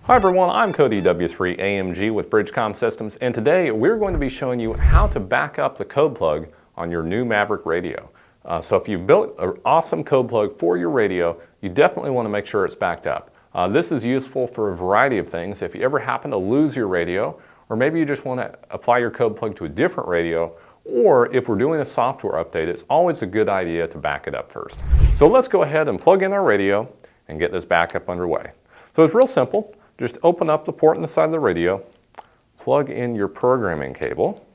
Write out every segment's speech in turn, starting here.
Hi everyone, I'm Cody W3AMG with BridgeCom Systems, and today we're going to be showing you how to back up the code plug on your new Maverick radio. So if you've built an awesome code plug for your radio, you definitely want to make sure it's backed up. This is useful for a variety of things. If you ever happen to lose your radio, or maybe you just want to apply your code plug to a different radio, or if we're doing a software update, it's always a good idea to back it up first. So let's go ahead and plug in our radio and get this backup underway. So it's real simple. Just open up the port on the side of the radio, plug in your programming cable.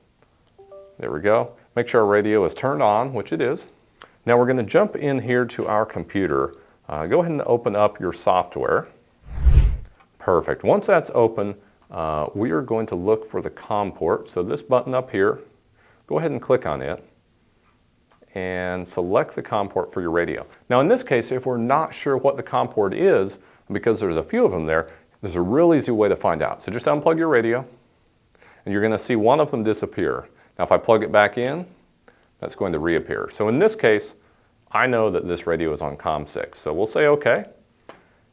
There we go. Make sure our radio is turned on, which it is. Now we're going to jump in here to our computer. Go ahead and open up your software. Perfect. Once that's open, we are going to look for the COM port. So this button up here, go ahead and click on it and select the COM port for your radio. Now in this case, if we're not sure what the COM port is, because there's a few of them there's a real easy way to find out. So just unplug your radio and you're going to see one of them disappear. Now if I plug it back in, that's going to reappear. So in this case, I know that this radio is on COM 6. So we'll say OK,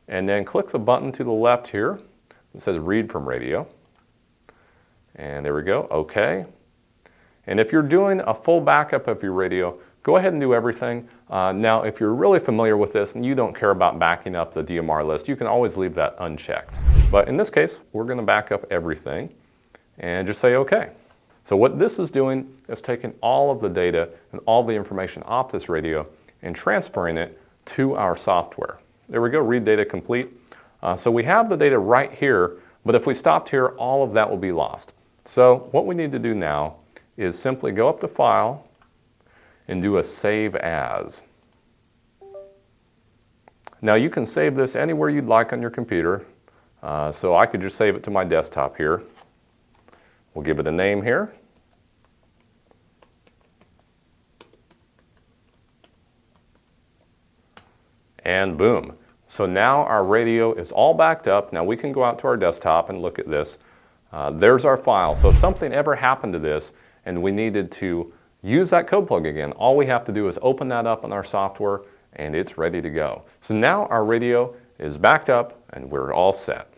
and then click the button to the left here that says read from radio. And there we go, OK. And if you're doing a full backup of your radio, go ahead and do everything. Now, if you're really familiar with this and you don't care about backing up the DMR list, you can always leave that unchecked. But in this case, we're going to back up everything and just say OK. So what this is doing is taking all of the data and all the information off this radio and transferring it to our software. There we go, read data complete. So we have the data right here, but if we stopped here, all of that will be lost. So what we need to do now is simply go up to File and do a Save As. Now you can save this anywhere you'd like on your computer. So I could just save it to my desktop here. We'll give it a name here. And boom. So now our radio is all backed up. Now we can go out to our desktop and look at this. There's our file. So if something ever happened to this and we needed to use that code plug again, all we have to do is open that up in our software and it's ready to go. So now our radio is backed up and we're all set.